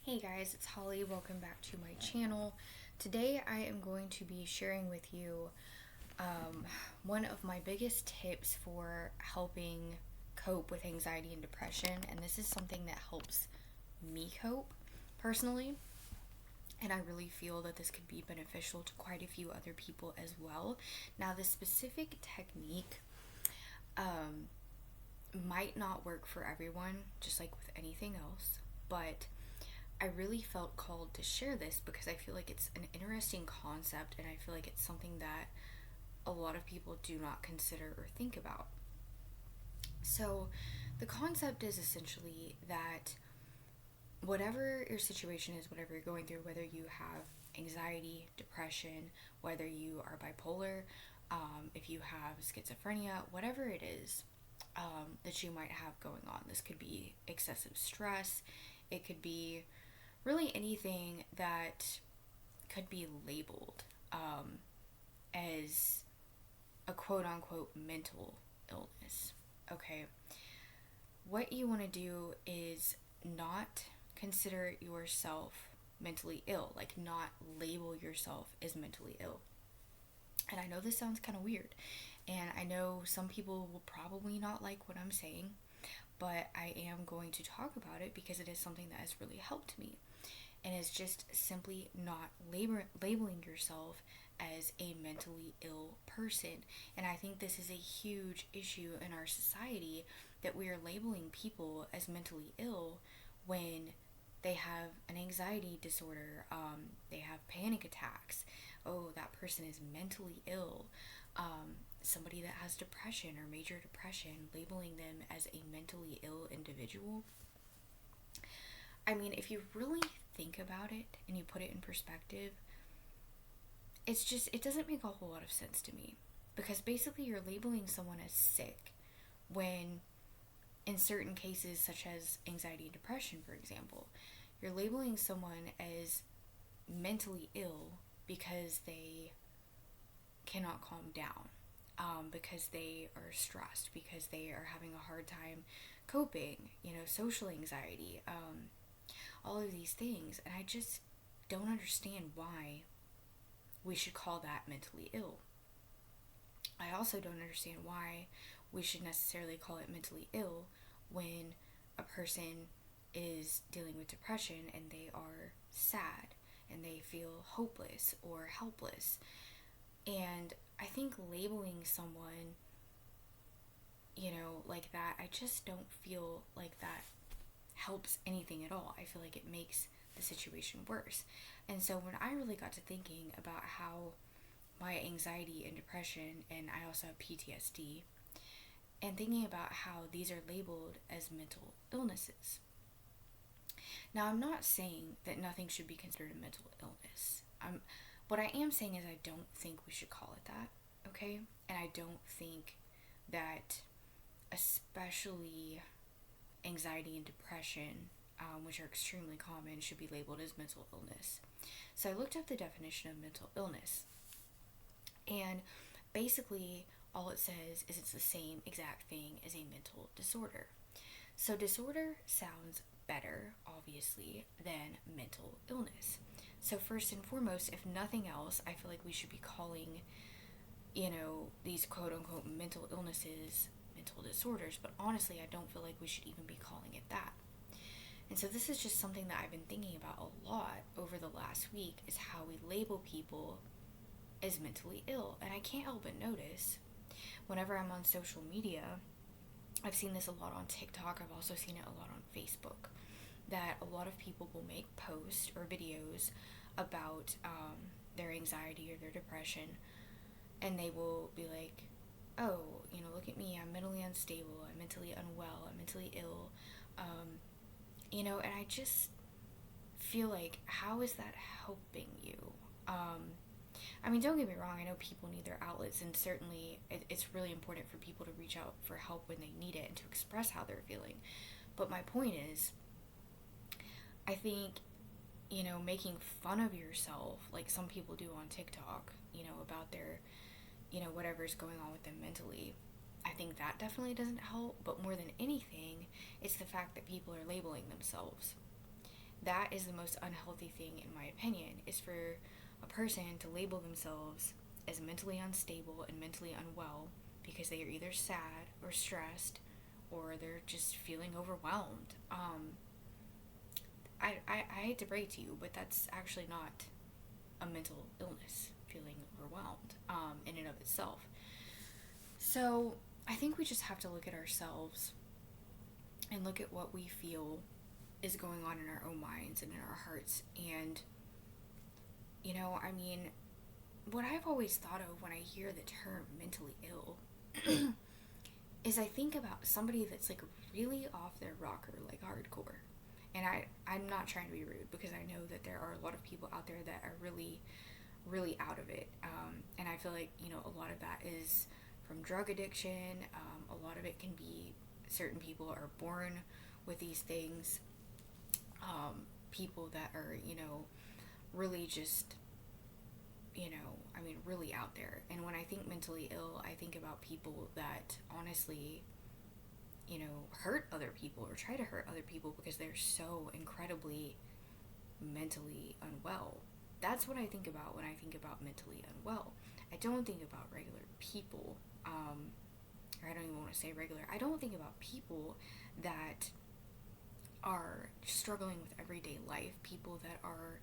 Hey guys, it's Holly. Welcome back to my channel. Today I am going to be sharing with you one of my biggest tips for helping cope with anxiety and depression, and this is something that helps me cope personally, and I really feel that this could be beneficial to quite a few other people as well. Now, this specific technique might not work for everyone, just like with anything else, but I really felt called to share this because I feel like it's an interesting concept, and I feel like it's something that a lot of people do not consider or think about. So, the concept is essentially that whatever your situation is, whatever you're going through, whether you have anxiety, depression, whether you are bipolar, if you have schizophrenia, whatever it is that you might have going on, this could be excessive stress, it could be really anything that could be labeled as a quote unquote mental illness. Okay, what you want to do is not consider yourself mentally ill, like not label yourself as mentally ill. And I know this sounds kind of weird, and I know some people will probably not like what I'm saying, but I am going to talk about it because it is something that has really helped me. And it's just simply not labeling yourself as a mentally ill person. And I think this is a huge issue in our society, that we are labeling people as mentally ill when they have an anxiety disorder, they have panic attacks. Oh, that person is mentally ill. Somebody that has depression or major depression, labeling them as a mentally ill individual. I mean, if you really think about it and you put it in perspective, it doesn't make a whole lot of sense to me. Because basically you're labeling someone as sick when, in certain cases such as anxiety and depression, for example, you're labeling someone as mentally ill because they cannot calm down, because they are stressed, because they are having a hard time coping, social anxiety, all of these things. And I just don't understand why we should call that mentally ill. I also don't understand why we should necessarily call it mentally ill when a person is dealing with depression and they are sad and they feel hopeless or helpless. And I think labeling someone, like that, I just don't feel like that helps anything at all. I feel like it makes the situation worse. And so when I really got to thinking about how my anxiety and depression, and I also have PTSD, and thinking about how these are labeled as mental illnesses. Now, I'm not saying that nothing should be considered a mental illness. What I am saying is I don't think we should call it that, okay? And I don't think that, especially anxiety and depression, which are extremely common, should be labeled as mental illness. So I looked up the definition of mental illness, and basically all it says is it's the same exact thing as a mental disorder. So disorder sounds better, obviously, than mental illness. So first and foremost, if nothing else, I feel like we should be calling, these quote-unquote mental illnesses mental disorders, but honestly, I don't feel like we should even be calling it that. And so this is just something that I've been thinking about a lot over the last week, is how we label people as mentally ill. And I can't help but notice, whenever I'm on social media, I've seen this a lot on TikTok, I've also seen it a lot on Facebook, that a lot of people will make posts or videos about their anxiety or their depression, and they will be like, oh, look at me, I'm mentally unstable, I'm mentally unwell, I'm mentally ill, and I just feel like, how is that helping you? I mean, don't get me wrong, I know people need their outlets, and certainly it's really important for people to reach out for help when they need it and to express how they're feeling. But my point is, I think, making fun of yourself, like some people do on TikTok, about their, whatever's going on with them mentally, I think that definitely doesn't help. But more than anything, it's the fact that people are labeling themselves. that is the most unhealthy thing, in my opinion, is for a person to label themselves as mentally unstable and mentally unwell because they are either sad or stressed or they're just feeling overwhelmed. I hate to break to you, but that's actually not a mental illness, feeling overwhelmed, in and of itself. So I think we just have to look at ourselves and look at what we feel is going on in our own minds and in our hearts. And, what I've always thought of when I hear the term mentally ill is I think about somebody that's like really off their rocker, like hardcore. And I'm not trying to be rude, because I know that there are a lot of people out there that are really, really out of it. And I feel like, a lot of that is from drug addiction. A lot of it can be certain people are born with these things. People that are, really just, really out there. And when I think mentally ill, I think about people that honestly, hurt other people or try to hurt other people because they're so incredibly mentally unwell. That's what I think about when I think about mentally unwell. I don't think about regular people, or I don't even want to say regular. I don't think about people that are struggling with everyday life, people that are,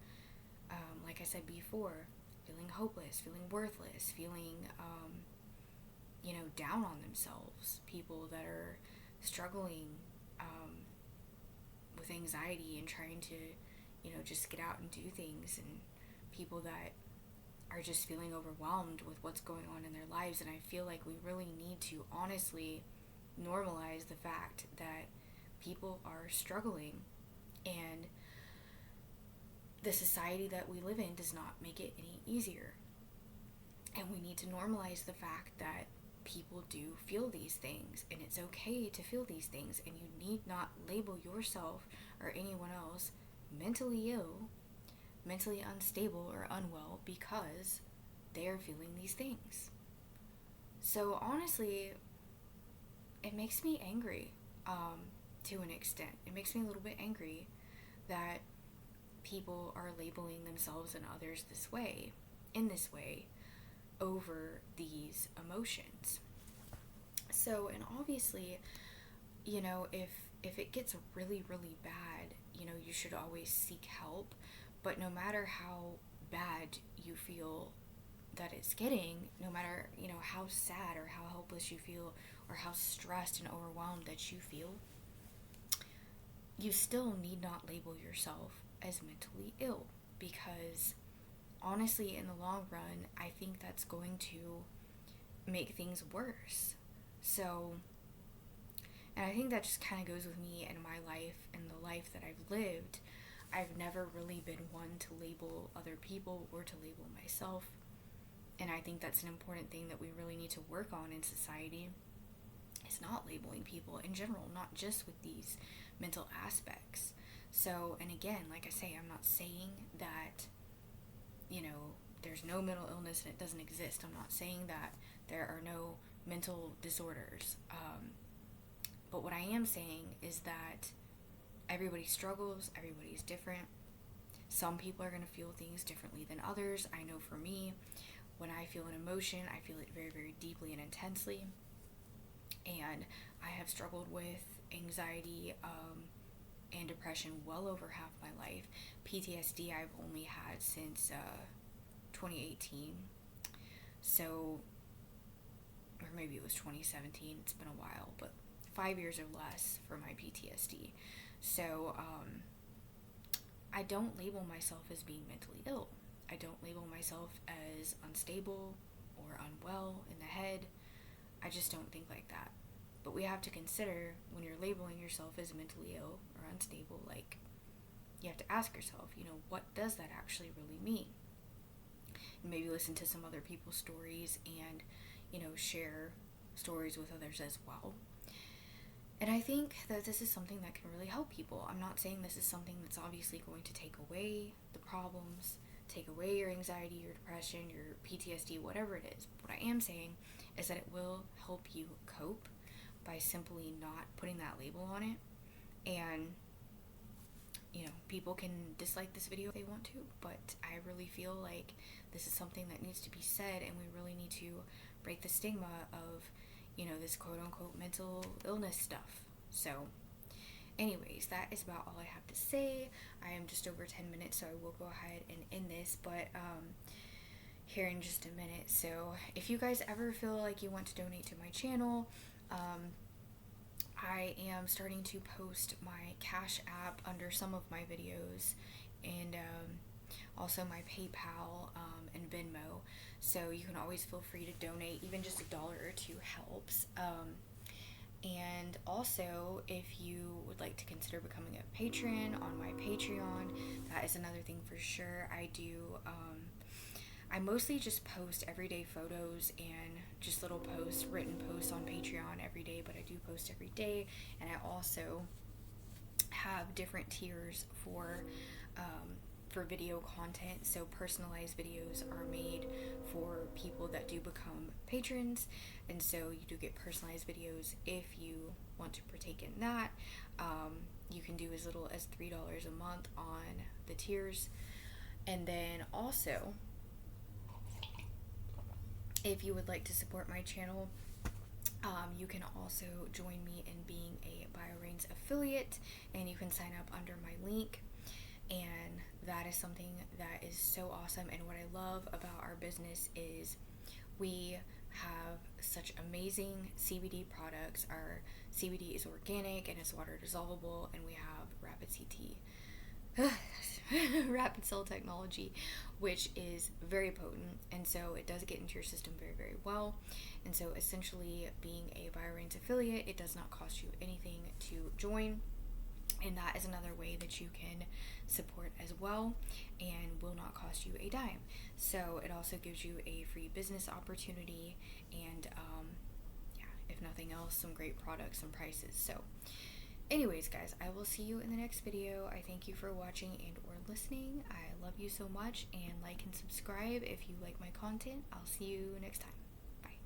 like I said before, feeling hopeless, feeling worthless, feeling, down on themselves, people that are struggling with anxiety and trying to, just get out and do things, and people that are just feeling overwhelmed with what's going on in their lives. And I feel like we really need to honestly normalize the fact that people are struggling, and the society that we live in does not make it any easier. And we need to normalize the fact that people do feel these things, and it's okay to feel these things, and you need not label yourself or anyone else mentally ill, mentally unstable, or unwell because they're feeling these things. So honestly, it makes me angry, to an extent. It makes me a little bit angry that people are labeling themselves and others in this way, over these emotions. So, and obviously, if it gets really, really bad, you should always seek help. But no matter how bad you feel that it's getting, no matter, how sad or how helpless you feel, or how stressed and overwhelmed that you feel, you still need not label yourself as mentally ill, because honestly, in the long run, I think that's going to make things worse. So, and I think that just kind of goes with me and my life and the life that I've lived. I've never really been one to label other people or to label myself. And I think that's an important thing that we really need to work on in society, is not labeling people in general, not just with these mental aspects. So, and again, like I say, I'm not saying that, there's no mental illness and it doesn't exist. I'm not saying that there are no mental disorders. But what I am saying is that everybody struggles, everybody's different. Some people are going to feel things differently than others. I know for me, when I feel an emotion, I feel it very, very deeply and intensely. And I have struggled with anxiety, and depression well over half my life. PTSD I've only had since 2018. So, or maybe it was 2017. It's been a while, but 5 years or less for my PTSD. So, I don't label myself as being mentally ill. I don't label myself as unstable or unwell in the head. I just don't think like that. But we have to consider, when you're labeling yourself as mentally ill or unstable, like, you have to ask yourself, what does that actually really mean? And maybe listen to some other people's stories and, share stories with others as well. And I think that this is something that can really help people. I'm not saying this is something that's obviously going to take away the problems, take away your anxiety, your depression, your PTSD, whatever it is. What I am saying is that it will help you cope by simply not putting that label on it, and people can dislike this video if they want to, but I really feel like this is something that needs to be said, and we really need to break the stigma of, you know, this quote-unquote mental illness stuff. So anyways, that is about all I have to say. I am just over 10 minutes, so I will go ahead and end this, but here in just a minute. So if you guys ever feel like you want to donate to my channel, I am starting to post my Cash App under some of my videos, and also my PayPal and Venmo. So you can always feel free to donate. Even just $1 or $2 helps. And also, if you would like to consider becoming a patron on my Patreon, that is another thing for sure. I mostly just post everyday photos and just little posts, written posts on Patreon every day, but I do post every day, and I also have different tiers for video content. So personalized videos are made for people that do become patrons, and so you do get personalized videos if you want to partake in that. You can do as little as $3 a month on the tiers, and then also, if you would like to support my channel, you can also join me in being a BioRains affiliate, and you can sign up under my link. And that is something that is so awesome. And what I love about our business is we have such amazing CBD products. Our CBD is organic and it's water dissolvable, and we have rapid cell technology, which is very potent, and so it does get into your system very, very well. And so essentially, being a BioRains affiliate, it does not cost you anything to join, and that is another way that you can support as well, and will not cost you a dime. So it also gives you a free business opportunity, and if nothing else, some great products and prices. So anyways, guys, I will see you in the next video. I thank you for watching and or listening. I love you so much, and like and subscribe if you like my content. I'll see you next time.